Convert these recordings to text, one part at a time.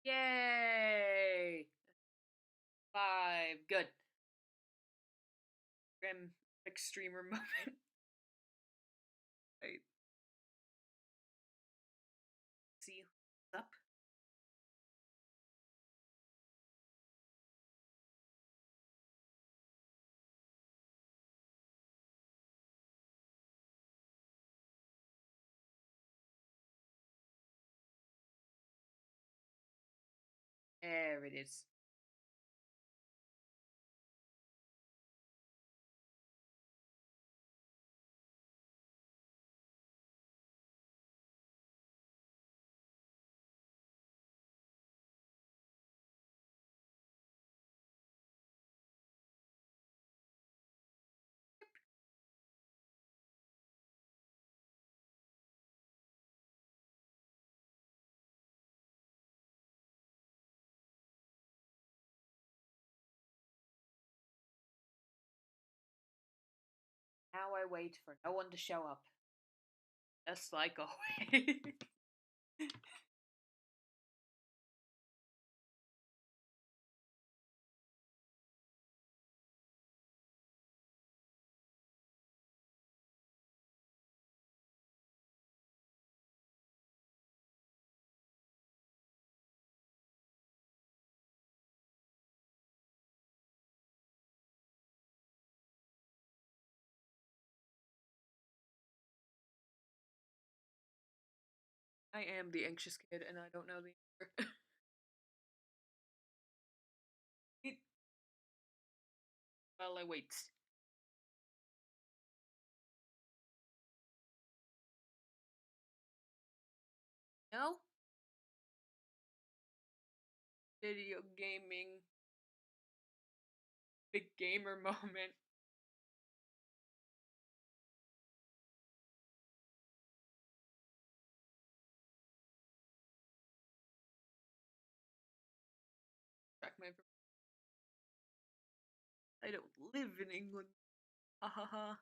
Yay! 5. Good. Grim extremer moment. Right. See what's up. There it is. Now I wait for no one to show up. Just like always. I am the anxious kid, and I don't know the answer. While I wait. No? Video gaming. Big gamer moment. Track my I don't live in England. Ha ha ha.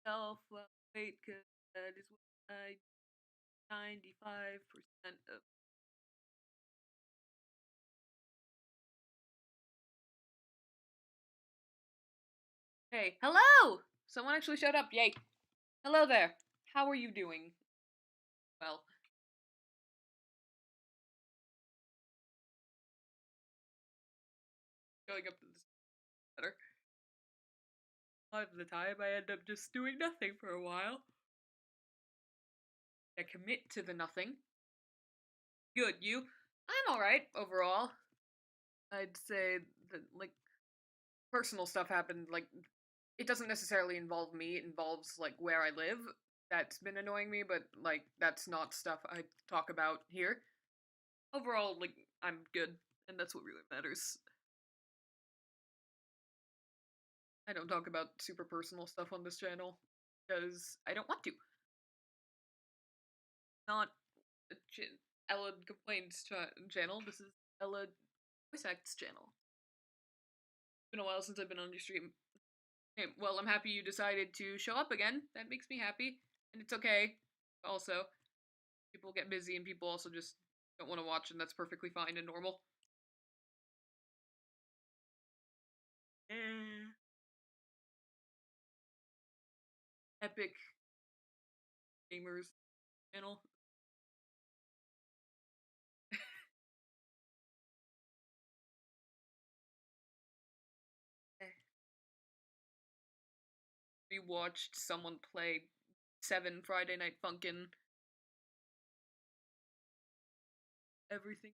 Well, wait, cause that is what I 95% of. Hey, hello! Someone actually showed up. Yay. Hello there. How are you doing? Well, going up to this better. A lot of the time, I end up just doing nothing for a while. I commit to the nothing. Good, you? I'm alright overall. I'd say that, like, personal stuff happened, like, it doesn't necessarily involve me, it involves, like, where I live. That's been annoying me, but, like, that's not stuff I talk about here. Overall, like, I'm good, and that's what really matters. I don't talk about super personal stuff on this channel, because I don't want to. Not a Ella Complains channel, this is Ella Voice Acts channel. It's been a while since I've been on your stream. Okay, well, I'm happy you decided to show up again. That makes me happy, and it's okay. Also, people get busy and people also just don't want to watch, and that's perfectly fine and normal. Epic Gamers channel. We watched someone play 7 Friday Night Funkin'. Everything.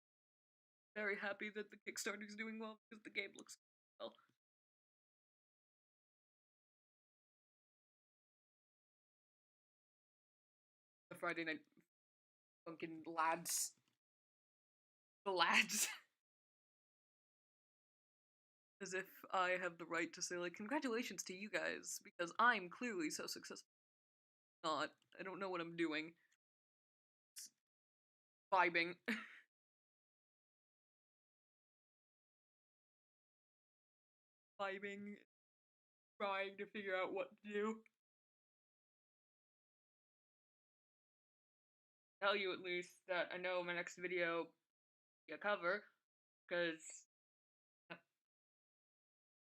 Very happy that the Kickstarter's doing well because the game looks well. The Friday Night Funkin' lads. The lads. As if I have the right to say, like, congratulations to you guys, because I'm clearly so successful. Not. I don't know what I'm doing. It's vibing. Vibing. Trying to figure out what to do. tell you at least that I know my next video be a cover, because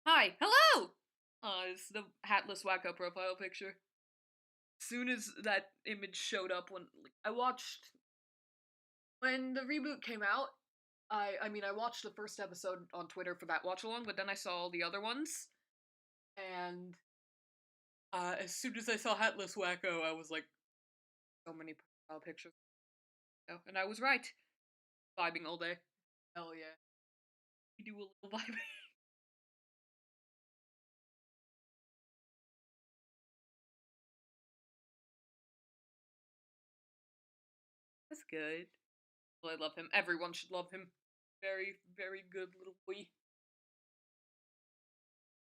hi, hello. It's the hatless wacko profile picture. Soon as that image showed up when like, I watched when the reboot came out, I watched the first episode on Twitter for that watch along, but then I saw all the other ones, and as soon as I saw Hatless Wacko, I was like, so many profile pictures. Oh, and I was right. Vibing all day. Hell yeah. We do a little vibing. That's good. Well, I love him. Everyone should love him. Very, very good little boy.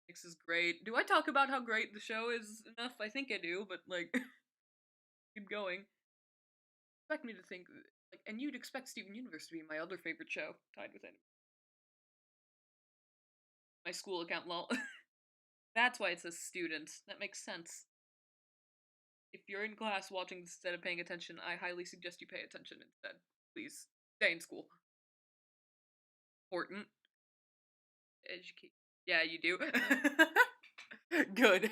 Nix is great. Do I talk about how great the show is enough? I think I do, but like, keep going. Expect me to think like, and you'd expect Steven Universe to be my other favorite show, tied with anime. My school account, lol. That's why it says students. That makes sense. If you're in class watching instead of paying attention, I highly suggest you pay attention instead. Please stay in school. Important. Educate. Yeah, you do. Good.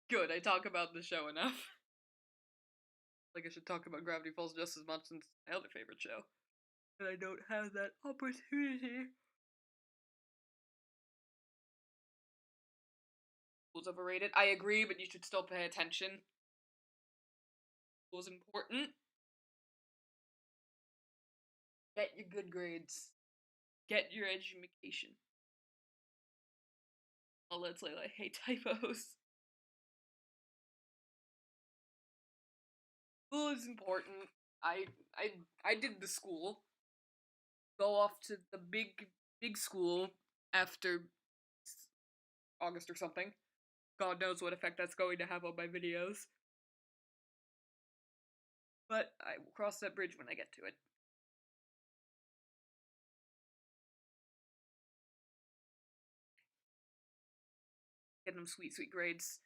Good. I talk about the show enough. Like I should talk about Gravity Falls just as much since it's my other favorite show. But I don't have that opportunity. Was overrated. I agree, but you should still pay attention. It was important. Get your good grades. Get your education. Oh, let's say I hate typos. School is important. I I I did the school. Go off to the big school after August or something. God knows what effect that's going to have on my videos. But I will cross that bridge when I get to it. Get them sweet, sweet grades.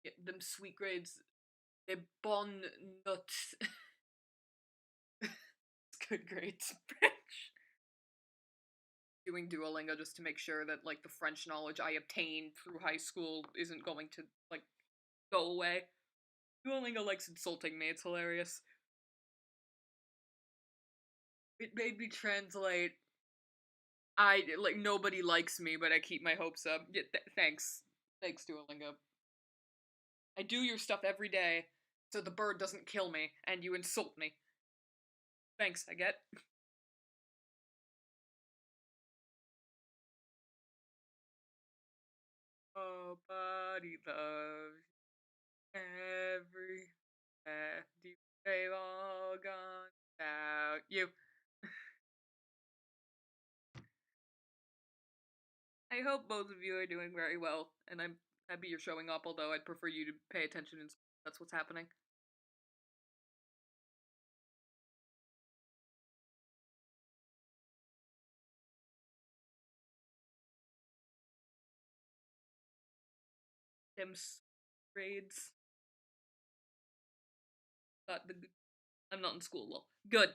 Get them sweet grades. They bon nuts. It's good grades. French. Doing Duolingo just to make sure that like the French knowledge I obtained through high school isn't going to like go away. Duolingo likes insulting me. It's hilarious. It made me translate. I like nobody likes me, but I keep my hopes up. Yeah, thanks, thanks Duolingo. I do your stuff every day, so the bird doesn't kill me, and you insult me. Thanks, I get. Nobody loves every deep they've all gone without you. I hope both of you are doing very well, and I'm happy you're showing up, although I'd prefer you to pay attention and that's what's happening. Them grades. Not the. I'm not in school. Well, good.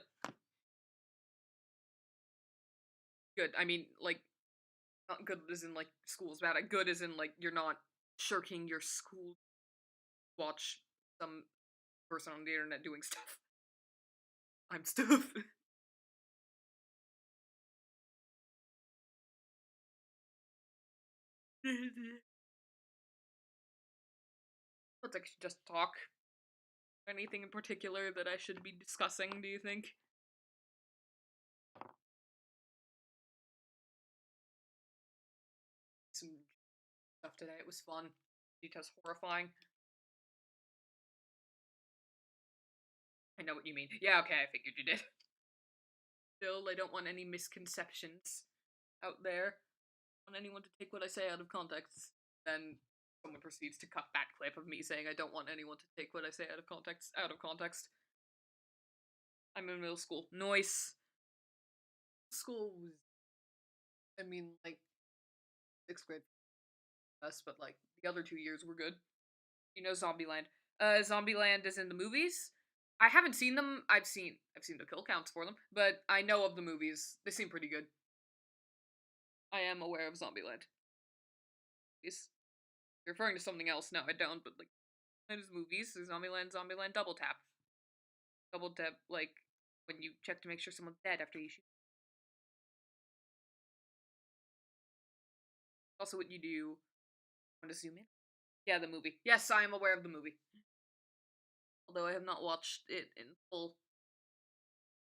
Good. I mean, like, not good as in like school's bad. Good as in like you're not shirking your school. Watch some person on the internet doing stuff. I'm stuff. Let's actually just talk. Anything in particular that I should be discussing, do you think? Some stuff today. It was fun. Details horrifying. I know what you mean. Yeah, okay, I figured you did. Still, I don't want any misconceptions out there. I want anyone to take what I say out of context. Then someone proceeds to cut that clip of me saying I don't want anyone to take what I say out of context. Out of context. I'm in middle school. Noise. School was, I mean, like sixth grade us, but like the other 2 years were good. You know, Zombieland. Zombieland is in the movies. I haven't seen them. I've seen the kill counts for them, but I know of the movies. They seem pretty good. I am aware of Zombieland. Is you're referring to something else? No, I don't. But like, there's movies. Zombieland, Zombieland, Double Tap, Double Tap. Like when you check to make sure someone's dead after you shoot. Also, what you do. Want to zoom in? Yeah, the movie. Yes, I am aware of the movie. Although I have not watched it in full.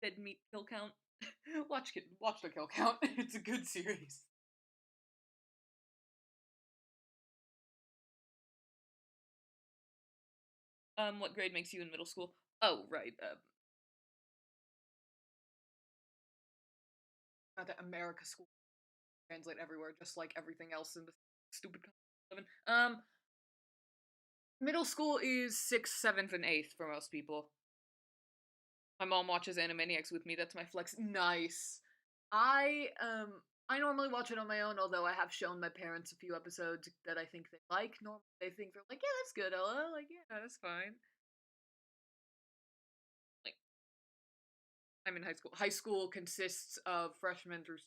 Dead meat kill count. Watch the kill count. It's a good series. What grade makes you in middle school? Oh, right. Not that America school translate everywhere, just like everything else in the stupid country we live in. Middle school is sixth, seventh, and eighth for most people. My mom watches Animaniacs with me. That's my flex. Nice. I normally watch it on my own, although I have shown my parents a few episodes that I think they like. Normally they think they're like, yeah, that's good, Ella. Like, yeah, that's fine. Like, I'm in high school. High school consists of freshmen through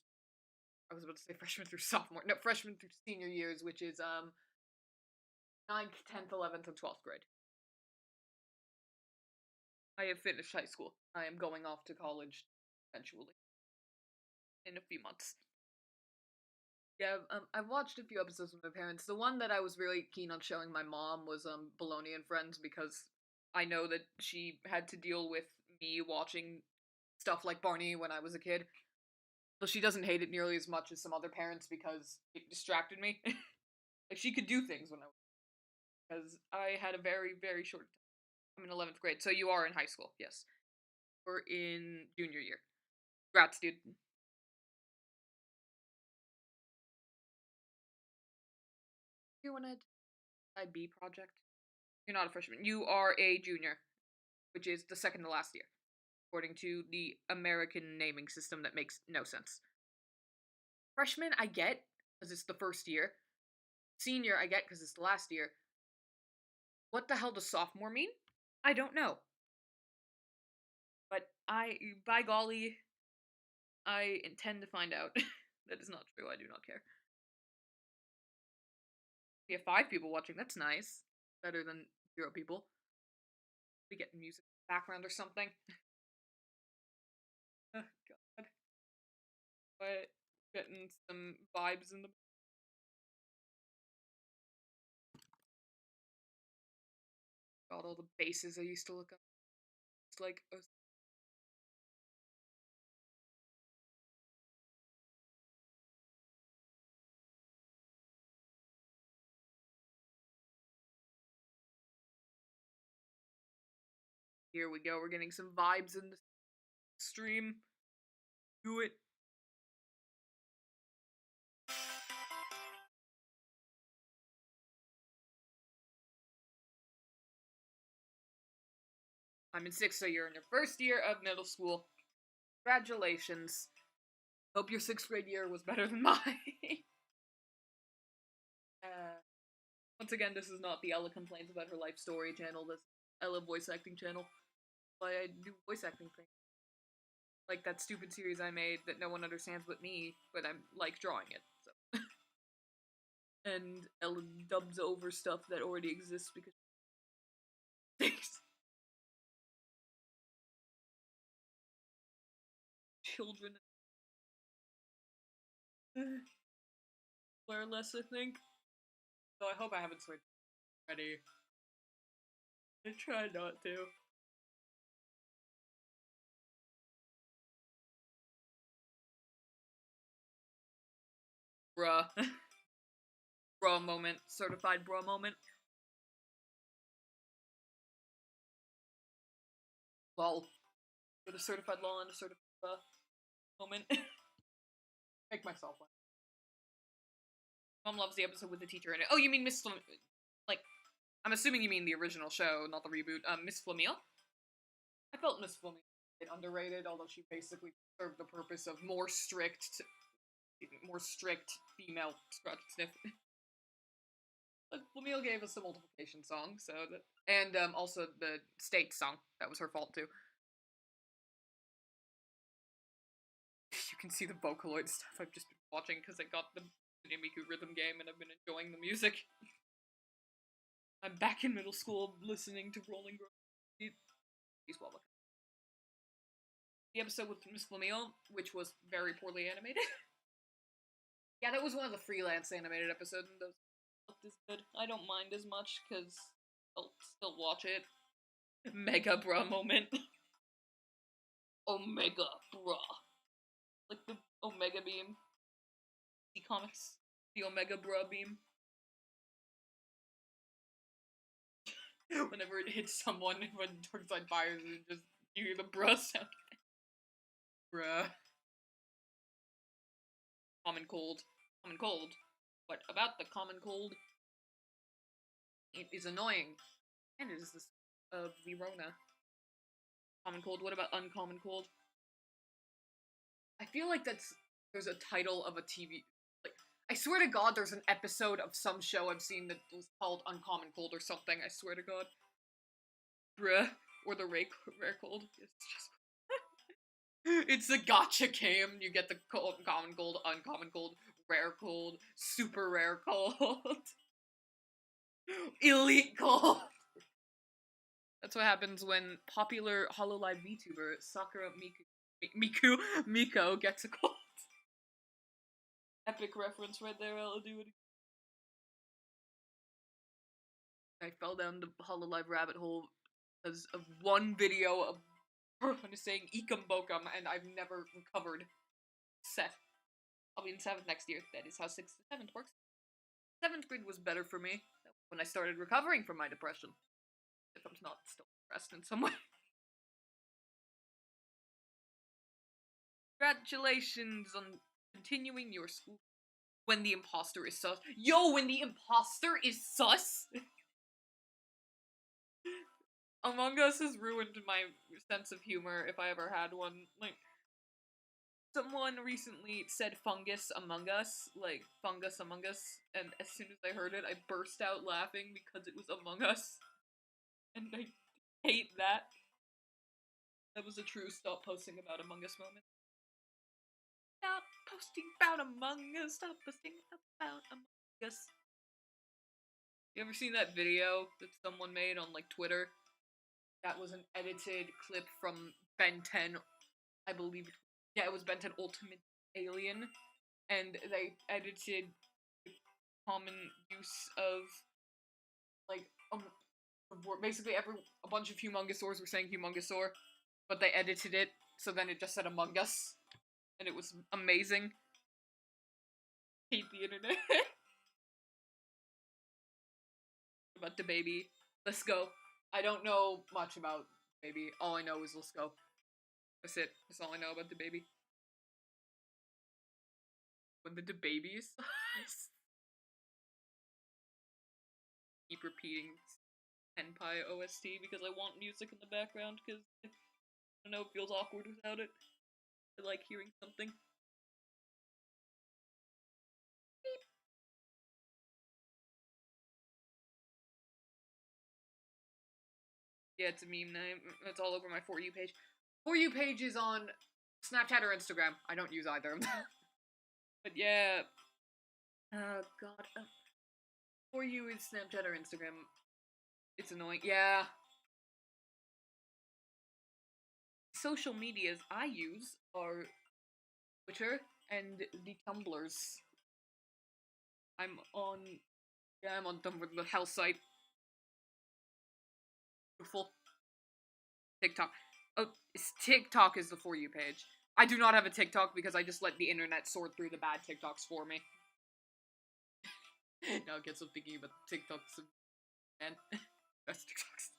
I was about to say freshman through sophomore. No, freshman through senior years, which is ninth, 10th, 11th, and 12th grade. I have finished high school. I am going off to college eventually in a few months. Yeah, I've watched a few episodes with my parents. The one that I was really keen on showing my mom was Bologna and Friends because I know that she had to deal with me watching stuff like Barney when I was a kid. But she doesn't hate it nearly as much as some other parents because it distracted me. Like she could do things when I was because I had a very very short. I'm in 11th grade, so you are in high school. Yes, we're in junior year. Congrats, dude. You want to IB project? You're not a freshman. You are a junior, which is the second to last year, according to the American naming system that makes no sense. Freshman, I get because it's the first year. Senior, I get because it's the last year. What the hell does sophomore mean? I don't know. But by golly, I intend to find out. That is not true. I do not care. We have 5 people watching. That's nice. Better than 0 people. We get music in the background or something. Oh, God. But getting some vibes in the. God, all the bases I used to look up. It's like. Here we go. We're getting some vibes in the stream. Do it. I'm in sixth, so you're in your first year of middle school. Congratulations. Hope your sixth grade year was better than mine. uh, once again, this is not the Ella complains about her life story channel. This Ella voice acting channel. Why I do voice acting things. Like that stupid series I made that no one understands but me, but I'm like drawing it. So. And Ella dubs over stuff that already exists because children learn less, I think. So I hope I haven't switched already. I try not to. Bruh. Bruh moment. Certified bruh moment. Lol. With a certified lol and a certified moment. Make myself laugh. Mom loves the episode with the teacher in it. Oh, you mean Miss like, I'm assuming you mean the original show, not the reboot. Miss Flamille? I felt Miss Flamille underrated, although she basically served the purpose of more strict female scratch sniff. But Flamille gave us the multiplication song, so that, and also the state song. That was her fault too. You can see the Vocaloid stuff I've just been watching because I got the Miku rhythm game and I've been enjoying the music. I'm back in middle school listening to Rolling Grove. He's well. The episode with Miss Flamille, which was very poorly animated. Yeah, that was one of the freelance animated episodes, and those looked as good. I don't mind as much because I'll still watch it. Mega Bra moment. Omega Bra. Like the Omega Beam. The comics. The Omega Bra Beam. Whenever it hits someone, when Darkseid fires, it just, you hear the bra sound. Bruh. Common cold. Common cold. What about the common cold? It is annoying. And it is this of the Rona. Common cold. What about uncommon cold? I feel like there's a title of a TV. Like, I swear to God, there's an episode of some show I've seen that was called Uncommon Cold or something. I swear to God. Bruh. Or the rare cold. It's just. It's a gotcha cam. You get the common cold, uncommon cold, rare cold, super rare cold, elite cold. That's what happens when popular Hololive VTuber Sakura Miko gets a cold. Epic reference right there, I'll do it. I fell down the Hololive rabbit hole because of one video of her saying Ikam Bokum, and I've never recovered. Set. I'll be in 7th next year. That is how 6th to 7th works. 7th grade was better for me when I started recovering from my depression. If I'm not still depressed in some way. Congratulations on continuing your school. When the imposter is sus. Yo, when the imposter is sus? Among Us has ruined my sense of humor if I ever had one. Like, someone recently said fungus among us, like fungus among us, and as soon as I heard it, I burst out laughing because it was Among Us. And I hate that. That was a true stop posting about Among Us moment. Stop posting about Among Us, stop posting about Among Us. You ever seen that video that someone made on, like, Twitter? That was an edited clip from Ben 10, I believe. Yeah, it was Ben 10 Ultimate Alien. And they edited the common use of, like, basically a bunch of Humongosaurs were saying Humongosaur, but they edited it, so then it just said Among Us. And it was amazing. Hate the internet. About the baby. Let's go. I don't know much about baby. All I know is let's go. That's it. That's all I know about the baby. When the baby is keep repeating Senpai OST because I want music in the background because I don't know, it feels awkward without it. I like hearing something. Beep. Yeah, it's a meme name. It's all over my For You page. For You page is on Snapchat or Instagram. I don't use either of them. But yeah. Oh god. For You is Snapchat or Instagram. It's annoying. Yeah. Social medias I use are Twitter and the Tumblrs. I'm on. Yeah, I'm on Tumblr, the hell site. Beautiful. TikTok. Oh, TikTok is the For You page. I do not have a TikTok because I just let the internet sort through the bad TikToks for me. Now it gets I'm thinking about TikToks and best TikToks.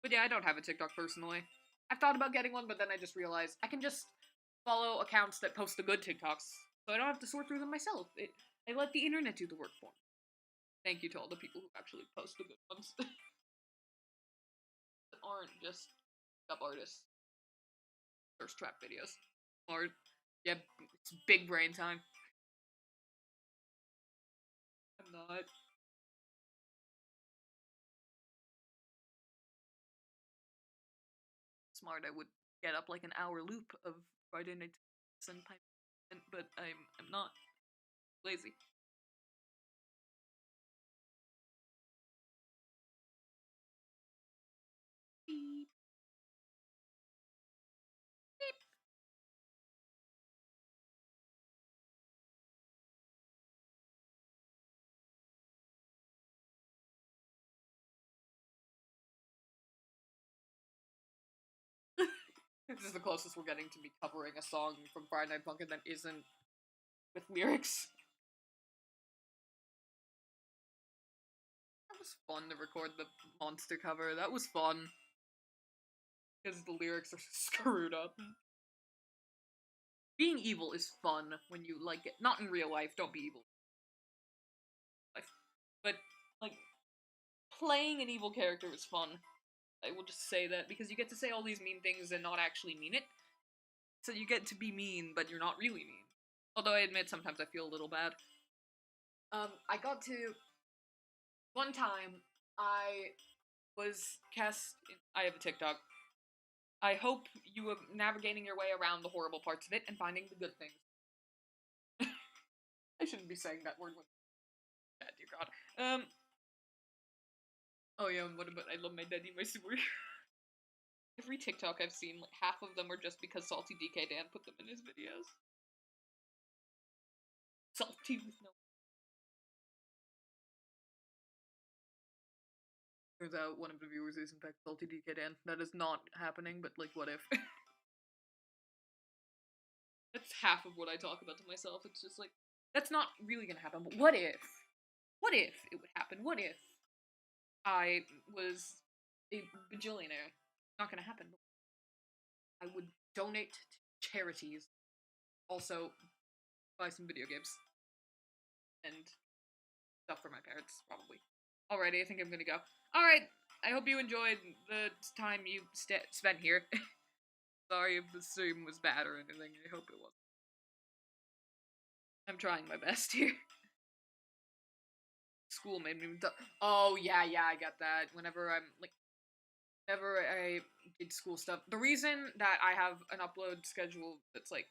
But yeah, I don't have a TikTok personally. I've thought about getting one, but then I just realized I can just follow accounts that post the good TikToks, so I don't have to sort through them myself. I let the internet do the work for me. Thank you to all the people who actually post the good ones. That aren't just up artists. Thirst trap videos. Or, yeah, it's big brain time. I'm not. smart, I would get up like an hour loop of Friday Night and pipe, but I'm not lazy. Beep. Beep. This is the closest we're getting to me covering a song from Friday Night Funkin' that isn't with lyrics. That was fun to record the monster cover. That was fun. Because the lyrics are screwed up. Being evil is fun when you like it. Not in real life, don't be evil. But, like, playing an evil character is fun. I will just say that, because you get to say all these mean things and not actually mean it. So you get to be mean, but you're not really mean. Although I admit sometimes I feel a little bad. I got to... One time, I was cast... I have a TikTok. I hope you are navigating your way around the horrible parts of it and finding the good things. I shouldn't be saying that word when... God, dear God. Oh yeah, what about... I love my daddy, my super... Every TikTok I've seen, like, half of them are just because Salty DK Dan put them in his videos. Salty with no... Turns out one of the viewers is in fact Salty DK Dan. That is not happening, but, like, what if? That's half of what I talk about to myself. It's just like, that's not really gonna happen, but what if? What if it would happen? What if I was a bajillionaire? Not gonna happen. I would donate to charities. Also, buy some video games. And stuff for my parents, probably. Alrighty, I think I'm gonna go. Alright, I hope you enjoyed the time you spent here. Sorry if the stream was bad or anything, I hope it was. I'm trying my best here. School made me... Oh, yeah, I get that. Whenever I'm, like... Whenever I did school stuff... The reason that I have an upload schedule that's, like,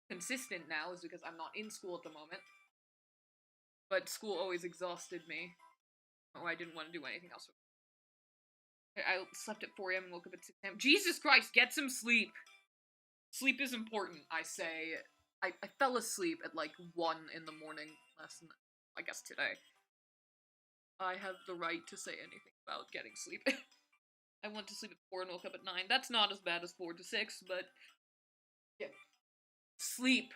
consistent now is because I'm not in school at the moment. But school always exhausted me. Oh, I didn't want to do anything else. I slept at 4 a.m. and woke up at 6 a.m. Jesus Christ, get some sleep! Sleep is important, I say. I fell asleep at like 1 in the morning last night. I guess today. I have the right to say anything about getting sleep. I went to sleep at 4 and woke up at 9. That's not as bad as 4 to 6, but... Yeah. Sleep.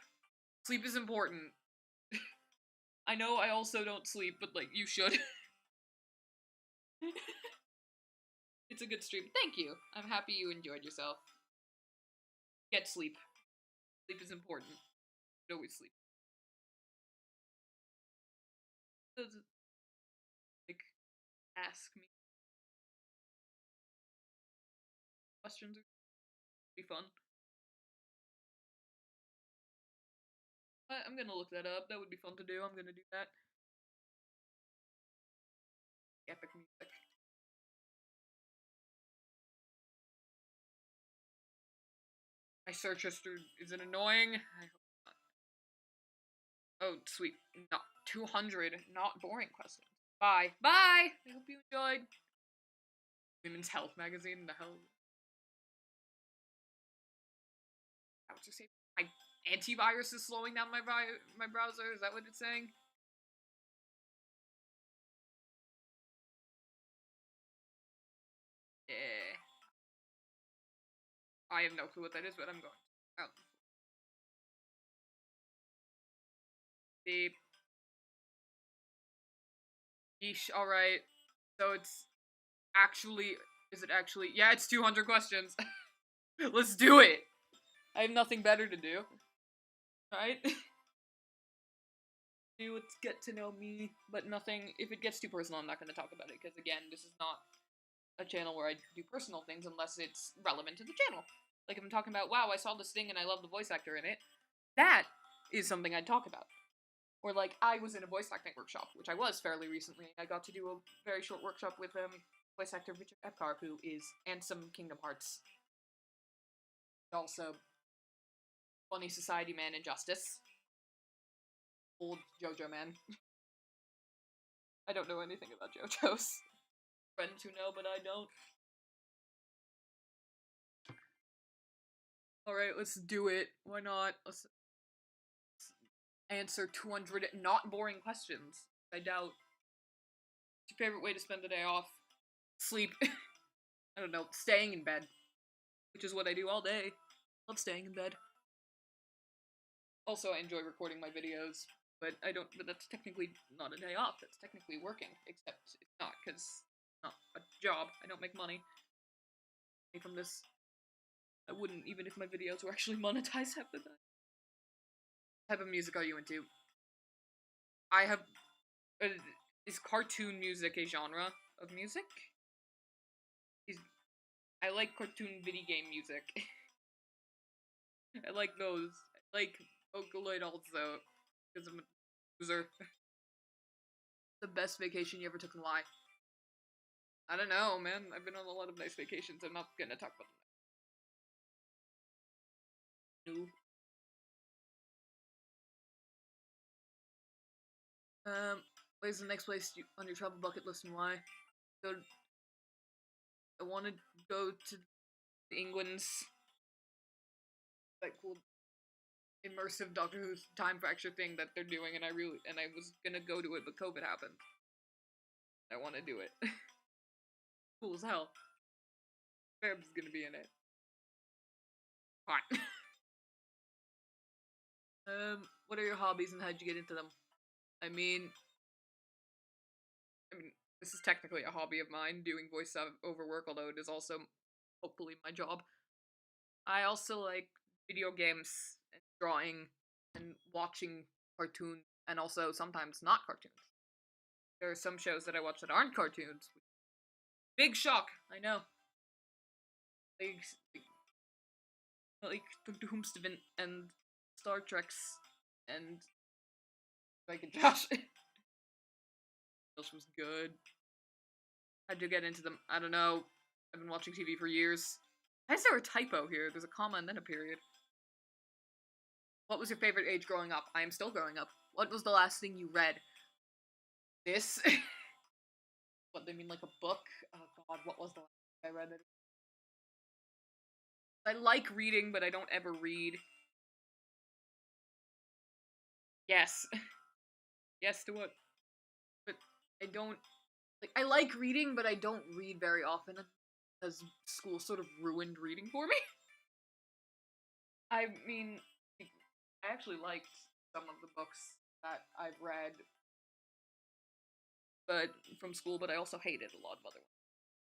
Sleep is important. I know I also don't sleep, but, like, you should. It's a good stream. Thank you. I'm happy you enjoyed yourself. Get sleep. Sleep is important. You should always sleep. Does it, like, ask me questions or be fun? I'm gonna look that up. That would be fun to do. I'm gonna do that. Epic music. My search history, is it annoying? I hope not. Oh, sweet. Not 200 not boring questions. Bye. Bye! I hope you enjoyed. Women's Health magazine, the hell? I would just say my antivirus is slowing down my browser. Is that what it's saying? Yeah. I have no clue what that is, but I'm going. Oh. Beep. Yeesh, alright. So it's actually... Is it actually... Yeah, it's 200 questions. Let's do it! I have nothing better to do. Right? Let's get to know me, but nothing... If it gets too personal, I'm not going to talk about it, because again, this is not a channel where I do personal things unless it's relevant to the channel. Like, if I'm talking about, wow, I saw this thing and I love the voice actor in it, that is something I'd talk about. Or, like, I was in a voice acting workshop, which I was fairly recently. I got to do a very short workshop with voice actor Richard Epcar, who is and some Kingdom Hearts Also, Funny Society Man Injustice. Old JoJo man. I don't know anything about JoJo's. Friends who know, but I don't. Alright, let's do it. Why not? Let's answer 200 not boring questions. I doubt. What's your favorite way to spend the day off? Sleep. I don't know, staying in bed. Which is what I do all day. Love staying in bed. Also, I enjoy recording my videos, but that's technically not a day off. That's technically working, except it's not, because it's not a job. I don't make money from this. I wouldn't, even if my videos were actually monetized half the time. What type of music are you into? I have... is cartoon music a genre of music? I like cartoon video game music. I like those. I like Vocaloid also, because I'm a loser. The best vacation you ever took and why? I don't know, man. I've been on a lot of nice vacations. I'm not gonna talk about them. No. Where's the next place on your travel bucket list and why? I want to go to England's that cool immersive Doctor Who's time fracture thing that they're doing, and I was gonna go to it, but COVID happened. I want to do it. Cool as hell. Fab's gonna be in it. Hot. What are your hobbies and how'd you get into them? I mean, this is technically a hobby of mine, doing voiceover work, although it is also hopefully my job. I also like video games and drawing and watching cartoons, and also sometimes not cartoons. There are some shows that I watch that aren't cartoons. Big shock, I know. Like Dr. Whomsteven and Star Treks and Drake and Josh. Josh was good. How'd you get into them? I don't know. I've been watching TV for years. Why is there a typo here? There's a comma and then a period. What was your favorite age growing up? I am still growing up. What was the last thing you read? This? What, they mean like a book? Oh god, what was the last thing I read? I like reading, but I don't ever read. Yes. Yes to what? But I don't... Like, I like reading, but I don't read very often, because school sort of ruined reading for me. I mean, I actually liked some of the books that I've read but from school, but I also hated a lot of other ones.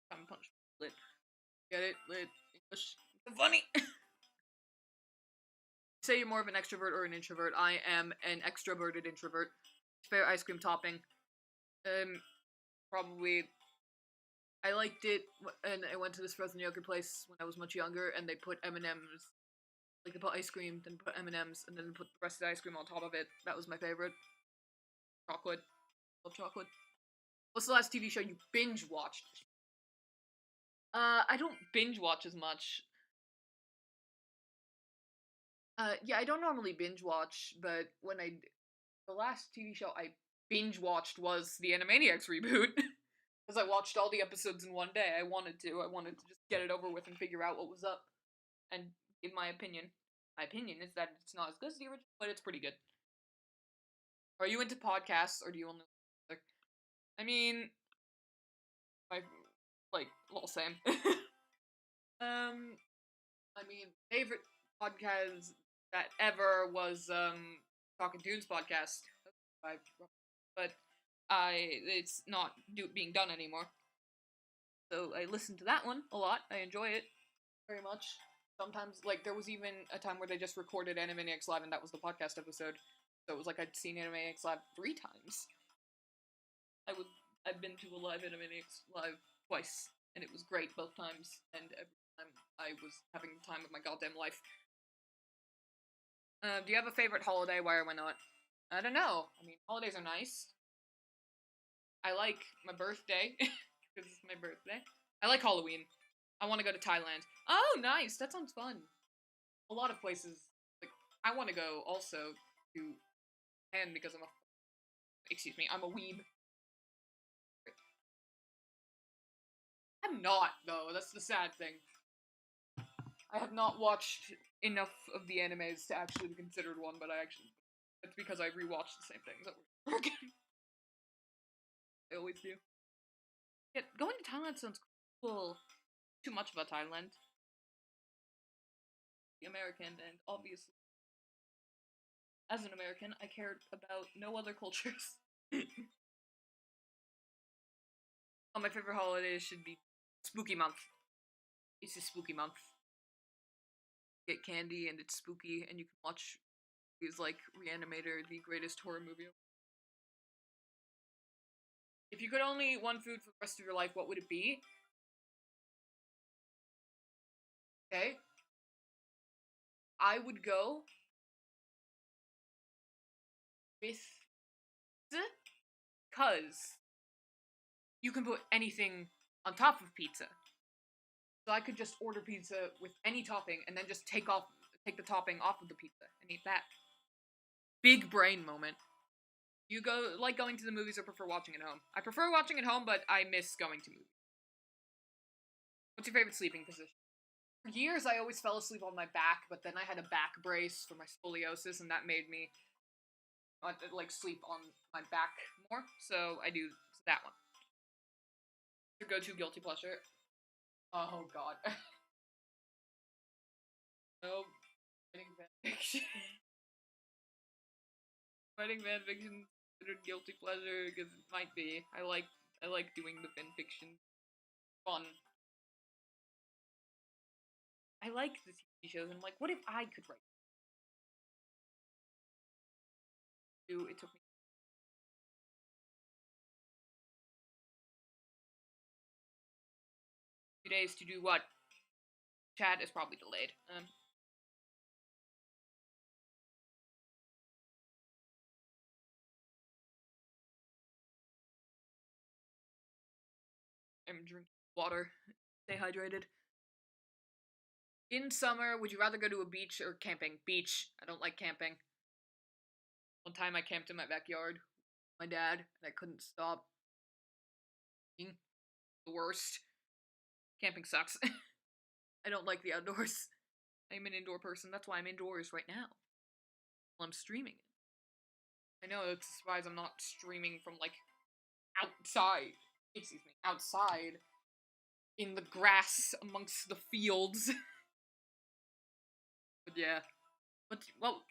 Time and Punishment, lit. Get it? Lit. English. Funny! Say you're more of an extrovert or an introvert. I am an extroverted introvert. Favorite ice cream topping. Probably... I liked it, and I went to this frozen yogurt place when I was much younger, and they put M&M's. Like, they put ice cream, then put M&M's, and then put the rest of the ice cream on top of it. That was my favorite. Chocolate. Love chocolate. What's the last TV show you binge watched? I don't binge watch as much. Yeah, I don't normally binge watch, but the last TV show I binge watched was the Animaniacs reboot. Because I watched all the episodes in one day. I wanted to just get it over with and figure out what was up. And give my opinion. My opinion is that it's not as good as the original, but it's pretty good. Are you into podcasts, or do you only like... I mean... little same. Favorite podcast that ever was, Talking Tunes podcast. But it's not being done anymore. So I listen to that one a lot. I enjoy it very much. Sometimes, like, there was even a time where they just recorded Animaniacs Live, and that was the podcast episode. So it was like I'd seen Animaniacs Live 3 times. I've been to a live Animaniacs Live twice, and it was great both times, and every time I was having the time of my goddamn life. Do you have a favorite holiday? Why or why not? I don't know. I mean, holidays are nice. I like my birthday, because it's my birthday. I like Halloween. I want to go to Thailand. Oh, nice! That sounds fun. a lot of places, like, I want to go also to Japan because excuse me, I'm a weeb. I'm not, though, that's the sad thing. I have not watched enough of the animes to actually be considered one, but that's because I rewatch the same things over again. I always do. Yeah, going to Thailand sounds cool. Too much about Thailand. The American, and obviously, as an American, I cared about no other cultures. Oh, my favorite holiday should be spooky month. It's a spooky month. Get candy and it's spooky, and you can watch movies like Reanimator, the greatest horror movie. If you could only eat one food for the rest of your life, what would it be? Okay. I would go with because you can put anything on top of pizza. So I could just order pizza with any topping and then just take the topping off of the pizza and eat that. Big brain moment. You like going to the movies or prefer watching at home? I prefer watching at home, but I miss going to movies. What's your favorite sleeping position? For years, I always fell asleep on my back, but then I had a back brace for my scoliosis, and that made me like sleep on my back more. So I do that one. Your go-to guilty pleasure? Oh God. No, writing fanfiction. Writing fanfiction considered guilty pleasure because it might be. I like doing the fanfiction. Fun. I like the TV shows, and I'm like, what if I could write? It took me 2 days to do what? Chat is probably delayed. I'm drinking water. Stay hydrated. In summer, would you rather go to a beach or camping? Beach. I don't like camping. One time I camped in my backyard with my dad, and I couldn't stop. Being the worst. Camping sucks. I don't like the outdoors. I'm an indoor person. That's why I'm indoors right now. While I'm streaming. I know it's a surprise I'm not streaming from, like, outside. Excuse me. Outside. In the grass amongst the fields. But yeah.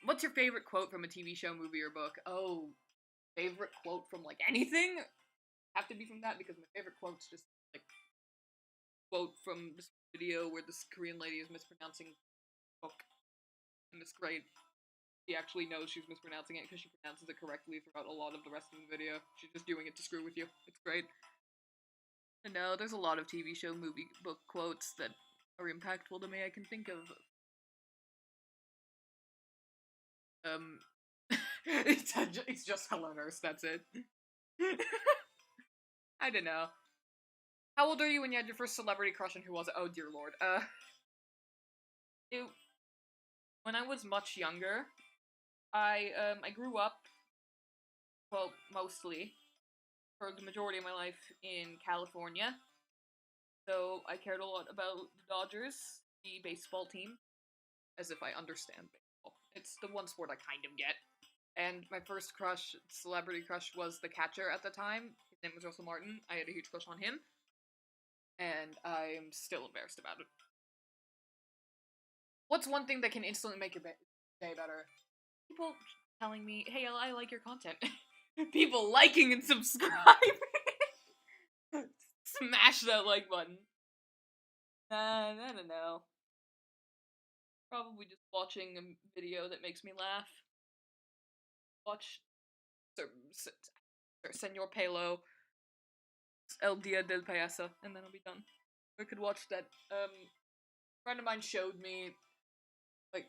What's your favorite quote from a TV show, movie, or book? Oh, favorite quote from, like, anything? Have to be from that because my favorite quote's just, like, quote from this video where this Korean lady is mispronouncing book. And it's great. She actually knows she's mispronouncing it because she pronounces it correctly throughout a lot of the rest of the video. She's just doing it to screw with you. It's great. And no, there's a lot of TV show, movie, book quotes that are impactful to me I can think of. It's just hilarious, that's it. I don't know. How old are you when you had your first celebrity crush and who was it? Oh dear lord. It, when I was much younger, I grew up, well, mostly, for the majority of my life in California. So I cared a lot about the Dodgers, the baseball team, as if I understand baseball. It's the one sport I kind of get. And my first crush, celebrity crush, was the catcher at the time. His name was Russell Martin. I had a huge crush on him. And I'm still embarrassed about it. What's one thing that can instantly make your day better? People telling me, hey, I like your content. People liking and subscribing. Smash that like button. I don't know. Probably just watching a video that makes me laugh. Watch Senor Pelo, El Dia del Payaso, and then I'll be done. I could watch that. A friend of mine showed me like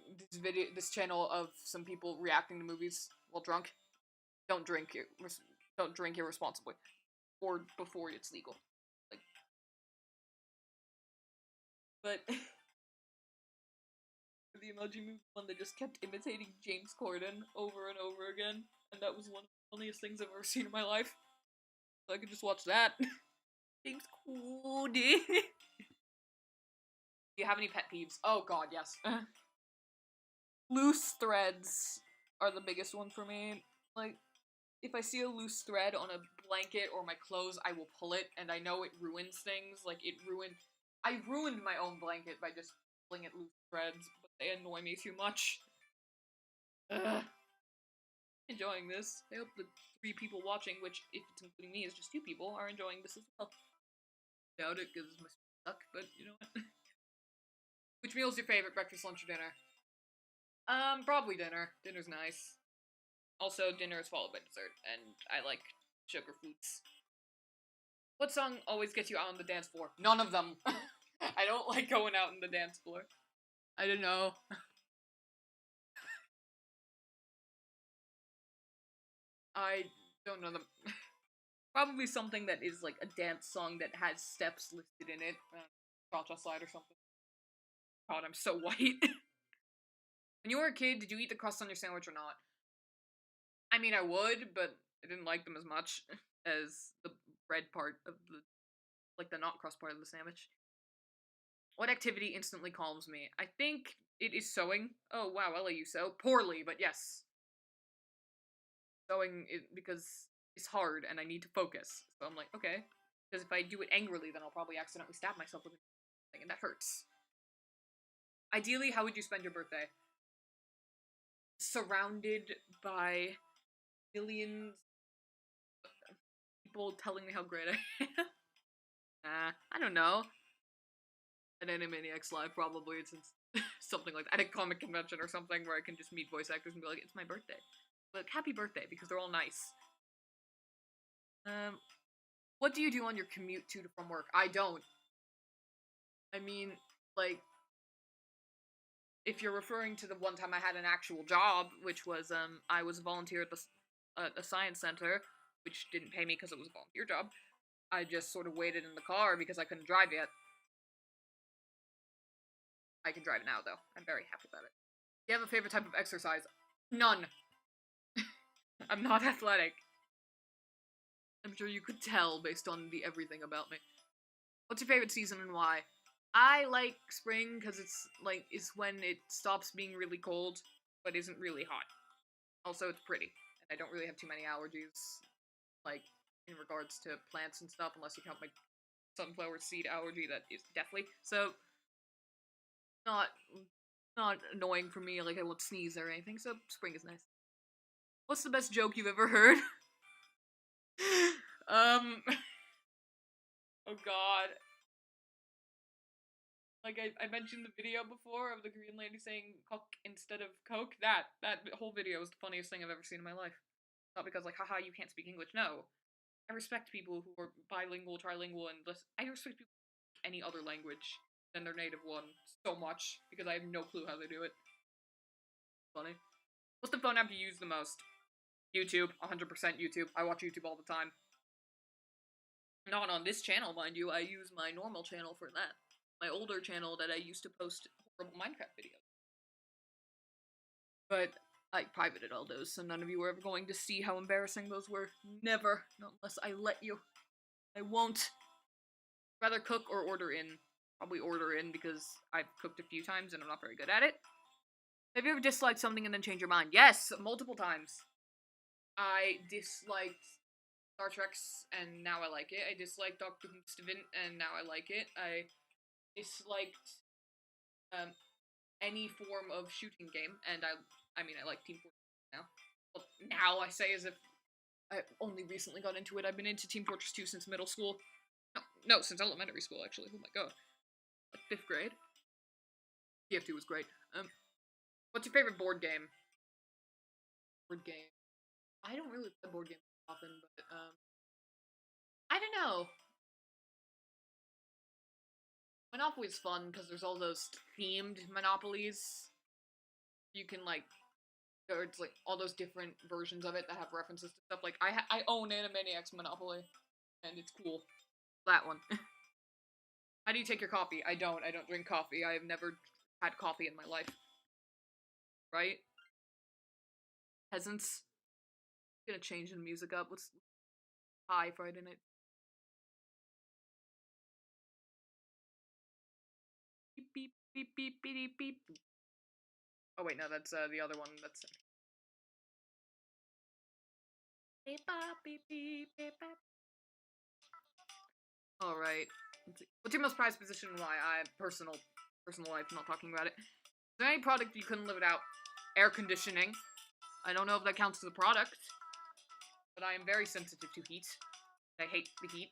this channel of some people reacting to movies while drunk. Don't drink irresponsibly, or before it's legal. Like, but the Emoji Movie one that just kept imitating James Corden over and over again, and that was one of the funniest things I've ever seen in my life. So I could just watch that. James Corden. Do you have any pet peeves? Oh god, yes. Loose threads are the biggest one for me. Like, if I see a loose thread on a blanket or my clothes, I will pull it, and I know it ruins things. Like, I ruined my own blanket by just pulling at loose threads, but they annoy me too much. Ugh. Enjoying this. I hope the 3 people watching, which, if it's including me, is just 2 people, are enjoying this as well. Doubt it, because my suck, but you know what? Which meal is your favorite, breakfast, lunch, or dinner? Probably dinner. Dinner's nice. Also, dinner is followed by dessert, and I like sugar foods. What song always gets you out on the dance floor? None of them. I don't like going out on the dance floor. I don't know. I don't know them. Probably something that is like a dance song that has steps listed in it. Cha-cha slide or something. God, I'm so white. When you were a kid, did you eat the crust on your sandwich or not? I mean, I would, but I didn't like them as much as the bread part of the, like the not crust part of the sandwich. What activity instantly calms me? I think it is sewing. Oh wow, I'll let you sew. Poorly, but yes. Sewing is because it's hard and I need to focus. So I'm like, okay. Because if I do it angrily, then I'll probably accidentally stab myself with a thing, and that hurts. Ideally, how would you spend your birthday? Surrounded by millions of people telling me how great I am. I don't know. At Animaniacs Live, probably it's something like that. At a comic convention or something where I can just meet voice actors and be like, it's my birthday. Like, happy birthday, because they're all nice. What do you do on your commute to from work? I don't. I mean, like, if you're referring to the one time I had an actual job, which was, I was a volunteer at the science center, which didn't pay me because it was a volunteer job. I just sort of waited in the car because I couldn't drive yet. I can drive now, though. I'm very happy about it. Do you have a favorite type of exercise? None. I'm not athletic. I'm sure you could tell based on the everything about me. What's your favorite season and why? I like spring because it's when it stops being really cold, but isn't really hot. Also, it's pretty, and I don't really have too many allergies, like, in regards to plants and stuff, unless you count my sunflower seed allergy that is deathly. So, not annoying for me, like I won't sneeze or anything, so spring is nice. What's the best joke you've ever heard? Oh god. Like, I mentioned the video before of the Korean lady saying cock instead of coke. That whole video was the funniest thing I've ever seen in my life. Not because, like, haha, you can't speak English. No. I respect people who are bilingual, trilingual, and I respect people who speak any other language than their native one so much, because I have no clue how they do it. Funny. What's the phone app you use the most? YouTube. 100% YouTube. I watch YouTube all the time. Not on this channel, mind you. I use my normal channel for that. My older channel that I used to post horrible Minecraft videos. But I privated all those, so none of you were ever going to see how embarrassing those were. Never. Not unless I let you. I won't. Rather cook or order in. Probably order in, because I've cooked a few times and I'm not very good at it. Have you ever disliked something and then changed your mind? Yes, multiple times. I disliked Star Trek's, and now I like it. I disliked Doctor Who Steven, and now I like it. I disliked any form of shooting game, and I mean, I like Team Fortress now. Well, now I say as if I only recently got into it. I've been into Team Fortress 2 since middle school. No, since elementary school, actually. Oh my god. Like 5th grade. TF2 was great. What's your favorite board game? Board game. I don't really play board games often, but, I don't know. Monopoly's fun, because there's all those themed Monopolies. You can, like, there's, like, all those different versions of it that have references to stuff. Like, I own Animaniacs Monopoly, and it's cool. That one. How do you take your coffee? I don't drink coffee. I have never had coffee in my life. right? Peasants. Gonna change the music up. Let's high Friday night. Beep beep beep beep beep beep. Oh wait, no, that's the other one. That's beep beep beep beep. All right. What's your most prized position and why? Personal life. I'm not talking about it. Is there any product you couldn't live without? Air conditioning. I don't know if that counts as a product, but I am very sensitive to heat. I hate the heat.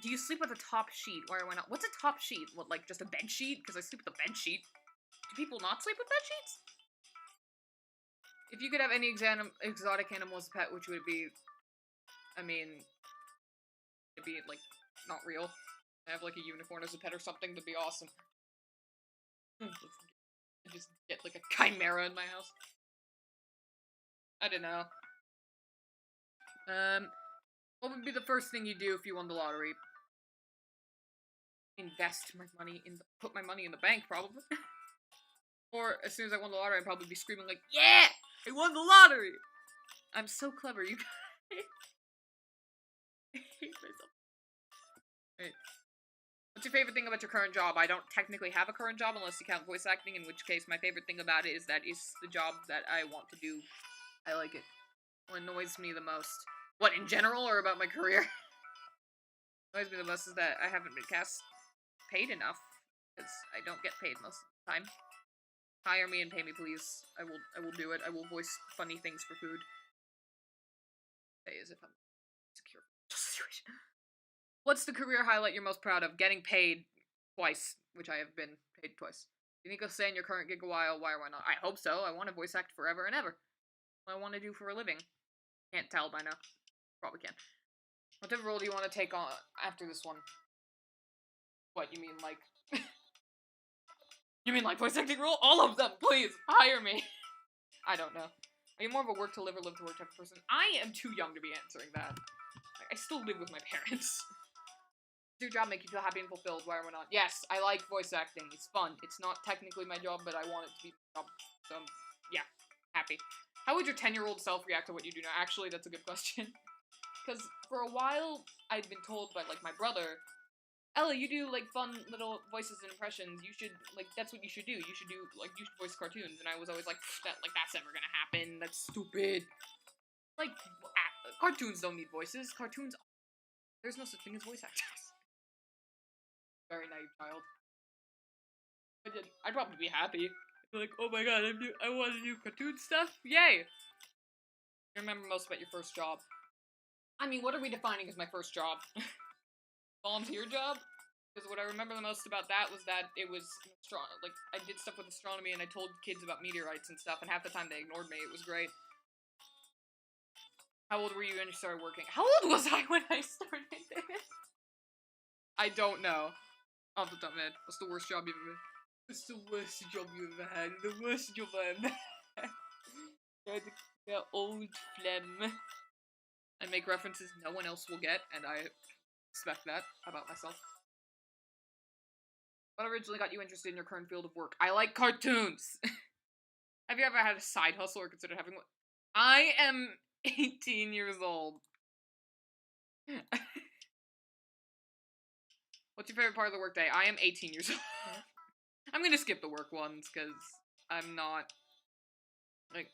Do you sleep with a top sheet? Why not? What's a top sheet? What, like just a bed sheet? Because I sleep with a bed sheet. Do people not sleep with bed sheets? If you could have any exotic animal as a pet, which would it be? I mean, it'd be like not real. I have like a unicorn as a pet or something. That'd be awesome. Just get like a chimera in my house. I don't know. What would be the first thing you do if you won the lottery? Invest my money put my money in the bank, probably. Or as soon as I won the lottery, I'd probably be screaming like, "Yeah, I won the lottery! I'm so clever, you guys." I hate myself. Wait. What's your favorite thing about your current job? I don't technically have a current job unless you count voice acting, in which case my favorite thing about it is that it's the job that I want to do. I like it. What annoys me the most? What, in general, or about my career? What annoys me the most is that I haven't been paid enough, because I don't get paid most of the time. Hire me and pay me, please. I will do it. I will voice funny things for food. Say as if I'm secure. What's the career highlight you're most proud of? Getting paid twice, which I have been paid twice. You think you'll stay in your current gig a while? Why or why not? I hope so. I want to voice act forever and ever. What I want to do for a living. Can't tell by now. Probably can. Whatever role do you want to take on after this one? What, you mean like... You mean like voice acting role? All of them, please! Hire me! I don't know. Are you more of a work to live or live to work type of person? I am too young to be answering that. I still live with my parents. Does your job make you feel happy and fulfilled? Why or why not? Yes, I like voice acting. It's fun. It's not technically my job, but I want it to be my job. So, yeah. Happy. How would your 10-year-old self react to what you do now? Actually, that's a good question. Because for a while, I'd been told by, like, my brother, Ella, you do, like, fun little voices and impressions. You should, like, that's what you should do. You should do, like, you should voice cartoons. And I was always like, that's never gonna happen. That's stupid. Like, cartoons don't need voices. There's no such thing as voice actors. Very naive child. I'd probably be happy. I'd be like, oh my god, I want to do cartoon stuff? Yay! You remember most about your first job? I mean, what are we defining as my first job? Volunteer job? Because what I remember the most about that was that it was like, I did stuff with astronomy and I told kids about meteorites and stuff, and half the time they ignored me. It was great. How old were you when you started working? How old was I when I started? I don't know. Off the top of my head. What's the worst job you've ever had? What's the worst job you ever had? The worst job I ever had. The old phlegm. I make references no one else will get, and I expect that about myself. What originally got you interested in your current field of work? I like cartoons! Have you ever had a side hustle or considered having one? I am 18 years old. What's your favorite part of the workday? I am 18 years old. I'm gonna skip the work ones, because I'm not, like,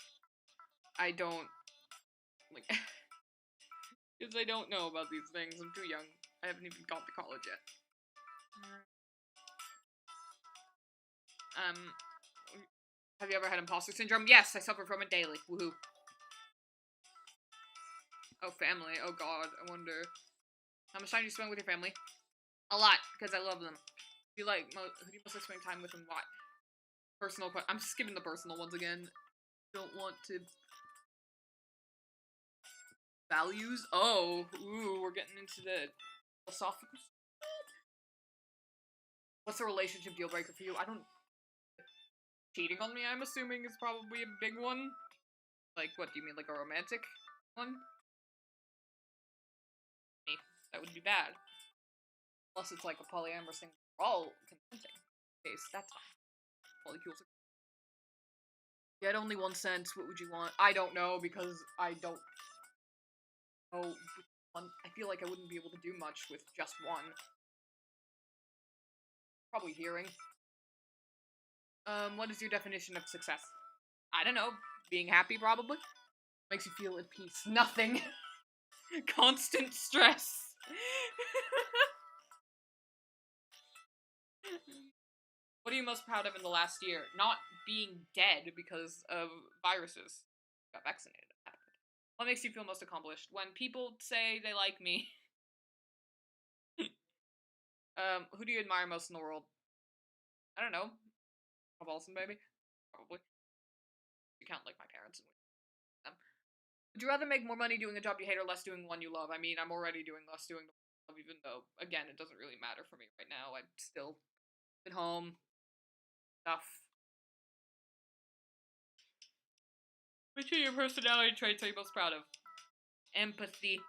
I don't, like, because I don't know about these things. I'm too young. I haven't even gone to college yet. Have you ever had imposter syndrome? Yes, I suffer from it daily. Woohoo. Oh, family. Oh god, I wonder. How much time do you spend with your family? A lot, because I love them. Who do you mostly spend time with and why? Personal I'm skipping the personal ones again. Don't want to... Values? Oh, ooh, we're getting into the philosophical. What's the relationship deal breaker for you? I don't... Cheating on me, I'm assuming, is probably a big one. Like, what do you mean, like a romantic one? That would be bad. Unless it's like a polyamorous thing. We're all consenting. Okay, so that's fine. Polycules are... You had only 1 cent, what would you want? I don't know, because I don't know which one. I feel like I wouldn't be able to do much with just one. Probably hearing. What is your definition of success? I don't know. Being happy, probably. Makes you feel at peace. Nothing. Constant stress. What are you most proud of in the last year? Not being dead because of viruses. Got vaccinated. What makes you feel most accomplished? When people say they like me. Who do you admire most in the world? I don't know. Bob Olsen, maybe? Probably. You count, like, my parents and them. Would you rather make more money doing a job you hate or less doing one you love? I mean, I'm already doing less doing the one I love, even though, again, it doesn't really matter for me right now. I'm still at home. Stuff. Which of your personality traits are you most proud of? Empathy.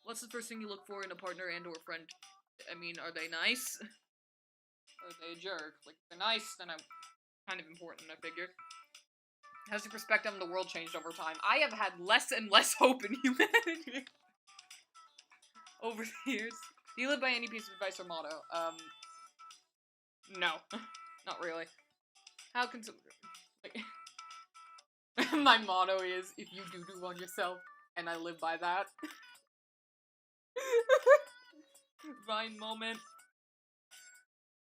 What's the first thing you look for in a partner and or friend? I mean, are they nice? Or are they a jerk? Like, if they're nice, then I'm kind of important, I figure. How's your perspective on the world changed over time? I have had less and less hope in humanity over the years. Do you live by any piece of advice or motto? No. Not really. How can some... Like, my motto is, if you do one yourself, and I live by that. Vine moment.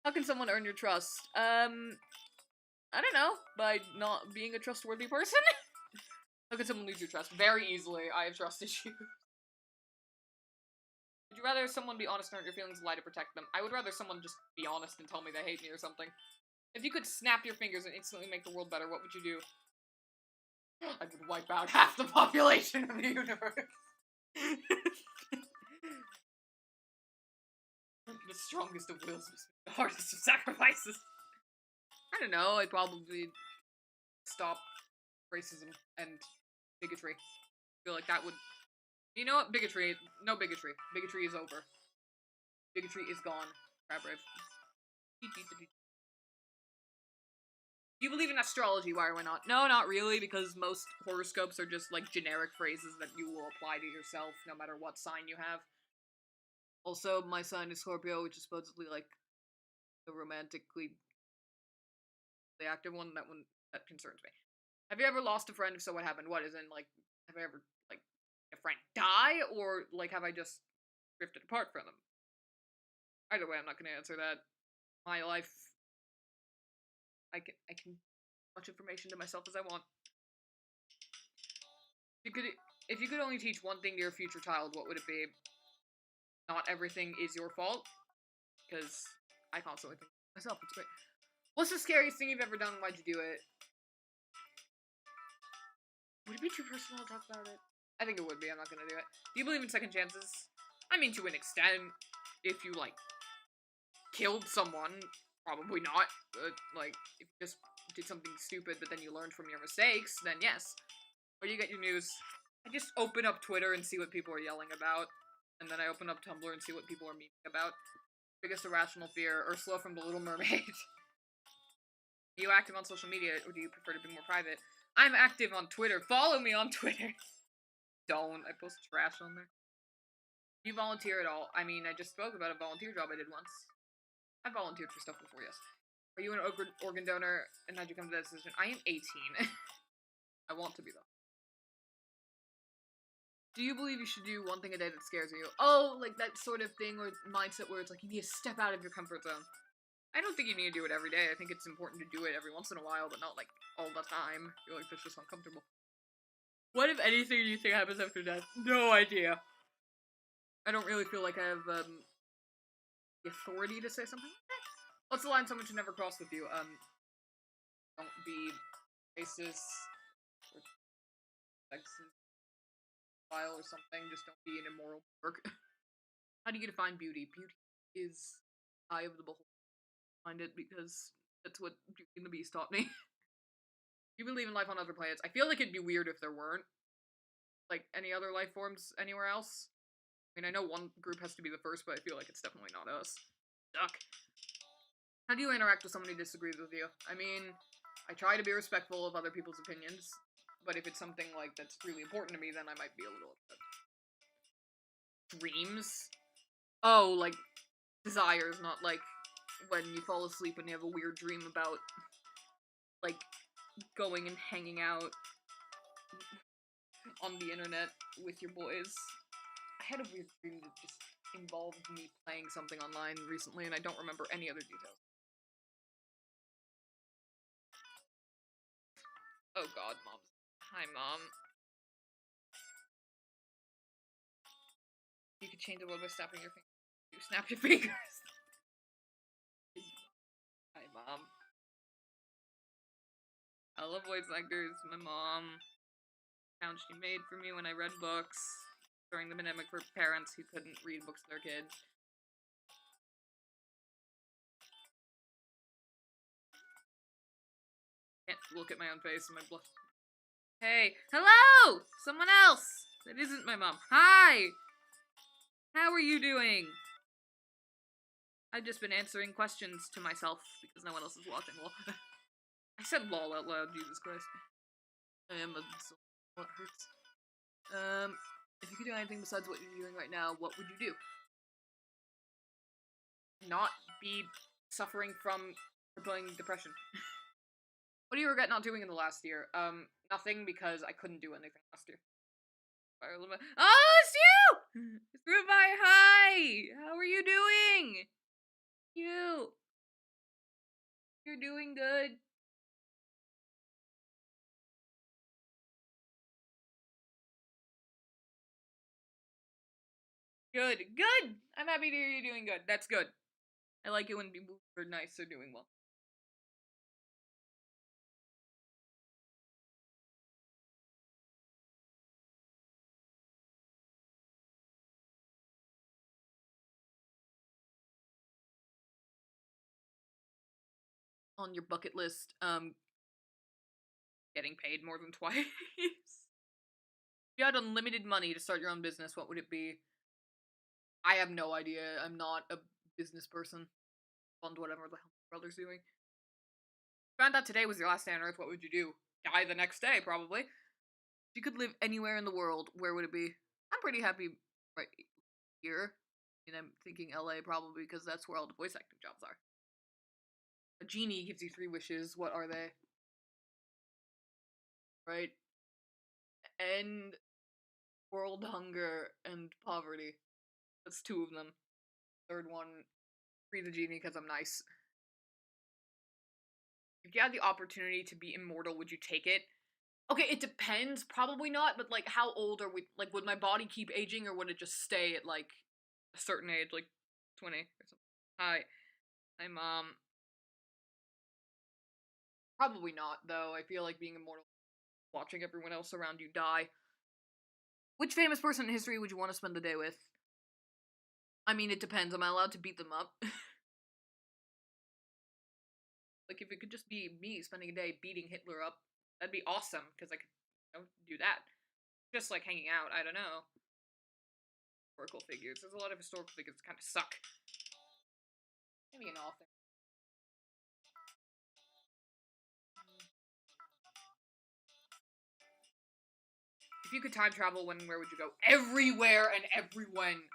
How can someone earn your trust? I don't know. By not being a trustworthy person? How can someone lose your trust? Very easily. I have trust issues. Would you rather someone be honest and hurt your feelings and lie to protect them? I would rather someone just be honest and tell me they hate me or something. If you could snap your fingers and instantly make the world better, what would you do? I would wipe out half the population of the universe. The strongest of wills must be the hardest of sacrifices. I don't know, I'd probably stop racism and bigotry. I feel like that would... You know what? Bigotry. No bigotry. Bigotry is over. Bigotry is gone. Crab rave. Do you believe in astrology? Why or why not? No, not really, because most horoscopes are just, like, generic phrases that you will apply to yourself no matter what sign you have. Also, my sign is Scorpio, which is supposedly, like, the romantically the active one. That concerns me. Have you ever lost a friend? If so, what happened? What, is in, like, have I ever, like, a friend die? Or, like, have I just drifted apart from them? Either way, I'm not gonna answer that. My life... I can much information to myself as I want. If you could only teach one thing to your future child, what would it be? Not everything is your fault. Because I constantly think myself, it's great. What's the scariest thing you've ever done? Why'd you do it? Would it be too personal to talk about it? I think it would be. I'm not gonna do it. Do you believe in second chances? I mean, to an extent. If you, like, killed someone, probably not. But, like, if you just did something stupid but then you learned from your mistakes, then yes. Where do you get your news? I just open up Twitter and see what people are yelling about. And then I open up Tumblr and see what people are memeing about. Biggest irrational fear, Ursula from The Little Mermaid. Are you active on social media, or do you prefer to be more private? I'm active on Twitter. Follow me on Twitter. Don't. I post trash on there. Do you volunteer at all? I mean, I just spoke about a volunteer job I did once. I volunteered for stuff before, yes. Are you an organ donor, and how'd you come to that decision? I am 18. I want to be, though. Do you believe you should do one thing a day that scares you? Oh, like that sort of thing or mindset where it's like you need to step out of your comfort zone. I don't think you need to do it every day. I think it's important to do it every once in a while, but not, like, all the time. I feel like that's just uncomfortable. What, if anything, do you think happens after death? No idea. I don't really feel like I have, the authority to say something like that. What's the line someone should never cross with you? Don't be racist or sexist or something. Just don't be an immoral jerk. How do you define beauty? Beauty is eye of the beholder. Find it because that's what Beauty and the Beast taught me. You believe in life on other planets? I feel like it'd be weird if there weren't, like, any other life forms anywhere else. I mean, I know one group has to be the first, but I feel like it's definitely not us. Duck. How do you interact with someone who disagrees with you? I mean, I try to be respectful of other people's opinions, but if it's something, like, that's really important to me, then I might be a little upset. Dreams? Oh, like, desires, not, like, when you fall asleep and you have a weird dream about, like, going and hanging out on the internet with your boys. I had a weird dream that just involved me playing something online recently, and I don't remember any other details. Oh god, Mom. Hi, Mom. You could change the world by snapping your fingers. You snap your fingers. Hi, Mom. I love voice actors. My mom. Sound she made for me when I read books during the pandemic for parents who couldn't read books to their kids. Can't look at my own face and my blood. Hey, hello! Someone else! That isn't my mom. Hi! How are you doing? I've just been answering questions to myself because no one else is watching. Lol. I said lol out loud, Jesus Christ. I am a what hurts. If you could do anything besides what you're doing right now, what would you do? Not be suffering from crippling depression. What do you regret not doing in the last year? Nothing, because I couldn't do anything last year. Oh, it's you! It's Rubai, hi! How are you doing? You're doing good. Good. I'm happy to hear you're doing good. That's good. I like it when people are nice are doing well. On your bucket list, getting paid more than twice. If you had unlimited money to start your own business, what would it be? I have no idea. I'm not a business person. Fund whatever the hell my brother's doing. Found out today was your last day on Earth, what would you do? Die the next day, probably. If you could live anywhere in the world, where would it be? I'm pretty happy right here. And I'm thinking LA probably because that's where all the voice acting jobs are. A genie gives you 3 wishes. What are they? Right? End world hunger and poverty. That's 2 of them. Third one, free the genie because I'm nice. If you had the opportunity to be immortal, would you take it? Okay, it depends. Probably not, but, like, how old are we? Like, would my body keep aging, or would it just stay at, like, a certain age, like 20 or something? Hi. Hi, Mom. Probably not, though. I feel like being immortal, watching everyone else around you die. Which famous person in history would you want to spend the day with? I mean, it depends. Am I allowed to beat them up? Like, if it could just be me spending a day beating Hitler up, that'd be awesome, because I could, do that. Just, like, hanging out, I don't know. Historical figures. There's a lot of historical figures that kind of suck. Maybe an author. If you could time travel, where would you go? Everywhere and everyone.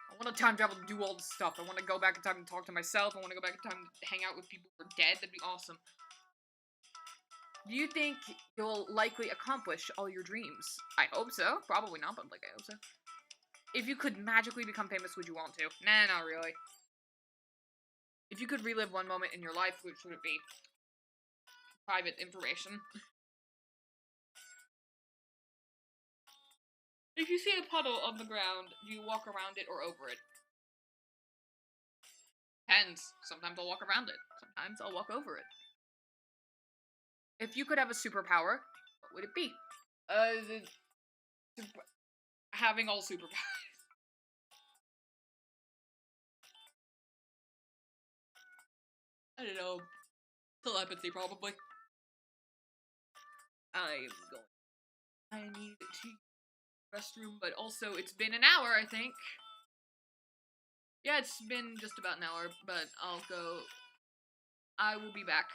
I want to time travel to do all this stuff. I want to go back in time and talk to myself. I want to go back in time to hang out with people who are dead. That'd be awesome. Do you think you'll likely accomplish all your dreams? I hope so. Probably not, but, like, I hope so. If you could magically become famous, would you want to? Nah, not really. If you could relive one moment in your life, which would it be? Private information. If you see a puddle on the ground, do you walk around it or over it? Depends. Sometimes I'll walk around it. Sometimes I'll walk over it. If you could have a superpower, what would it be? Having all superpowers. I don't know. Telepathy, probably. I'm going. I need to restroom, but also it's been an hour, I think. Yeah, it's been just about an hour, but I'll go. I will be back.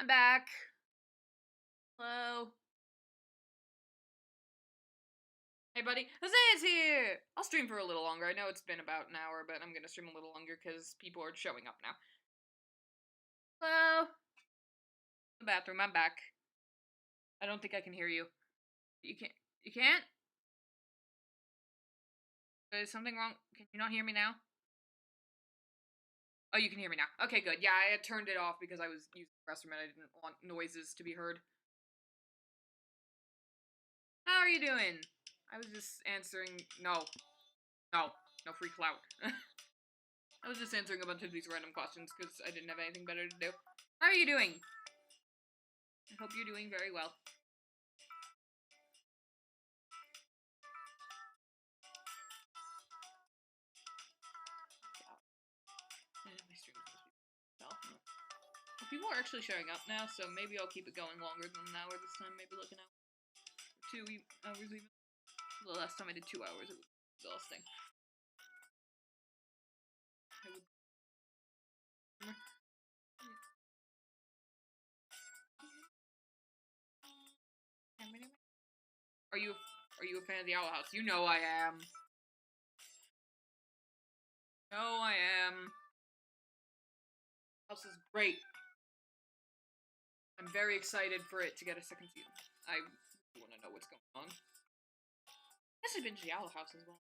I'm back. Hello. Hey, buddy. Jose is here! I'll stream for a little longer. I know it's been about an hour, but I'm gonna stream a little longer because people are showing up now. Hello. The bathroom. I'm back. I don't think I can hear you. You can't? You can't? Is something wrong? Can you not hear me now? Oh, you can hear me now. Okay, good. Yeah, I had turned it off because I was using the restroom and I didn't want noises to be heard. How are you doing? I was just answering. No. No free clout. I was just answering a bunch of these random questions because I didn't have anything better to do. How are you doing? I hope you're doing very well. People are actually showing up now, so maybe I'll keep it going longer than an hour this time. Maybe like an hour. 2 hours even. The last time I did 2 hours, it was exhausting. Are you a fan of the Owl House? You know I am. No, I am. House is great. I'm very excited for it to get a second season. I want to know what's going on. I guess I've been to the Owl House as well.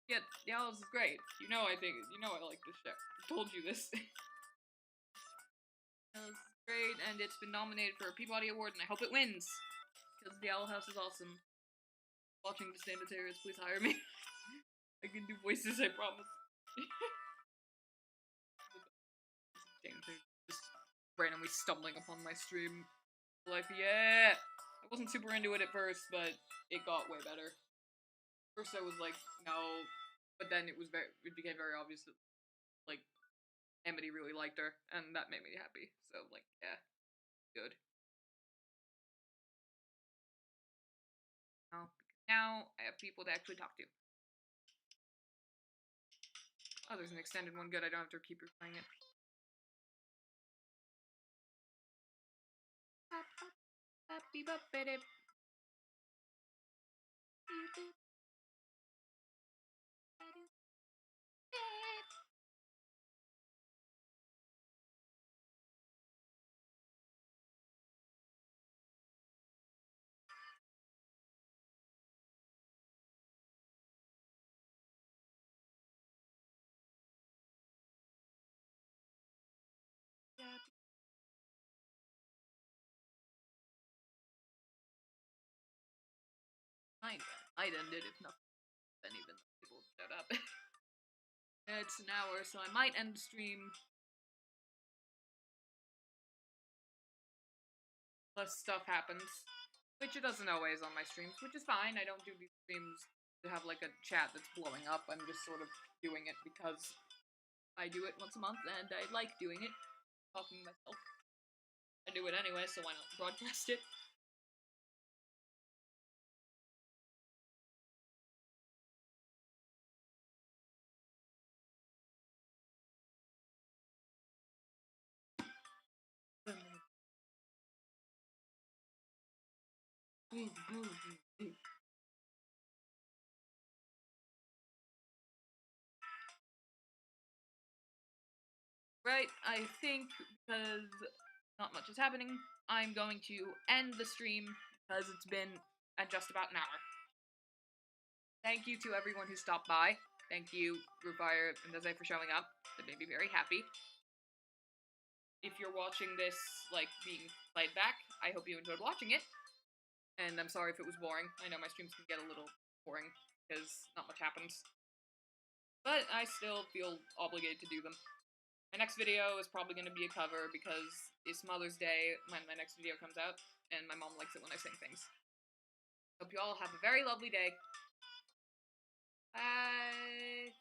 Yeah, the Owl House is great. You know I like this show. I told you this. It's great, and it's been nominated for a Peabody Award, and I hope it wins. Because the Owl House is awesome. Watching the stand terrors, please hire me. I can do voices, I promise. Just randomly stumbling upon my stream. Like, yeah! I wasn't super into it at first, but it got way better. First I was like, no, but then it became very obvious that, like, Amity really liked her, and that made me happy. So, like, yeah, good. Now I have people to actually talk to. Oh, there's an extended one. Good, I don't have to keep replaying it. I'd end it if nothing, then even people showed up. It's an hour, so I might end the stream. Plus stuff happens. Which it doesn't always on my streams, which is fine. I don't do these streams to have like a chat that's blowing up. I'm just sort of doing it because I do it once a month and I like doing it. Talking to myself. I do it anyway, so why not broadcast it? Right, I think because not much is happening, I'm going to end the stream because it's been at just about an hour. Thank you to everyone who stopped by. Thank you, Rufire and Jose, for showing up. That made me very happy. If you're watching this, like, being played back, I hope you enjoyed watching it. And I'm sorry if it was boring. I know my streams can get a little boring because not much happens. But I still feel obligated to do them. My next video is probably going to be a cover because it's Mother's Day when my next video comes out, and my mom likes it when I sing things. Hope you all have a very lovely day. Bye!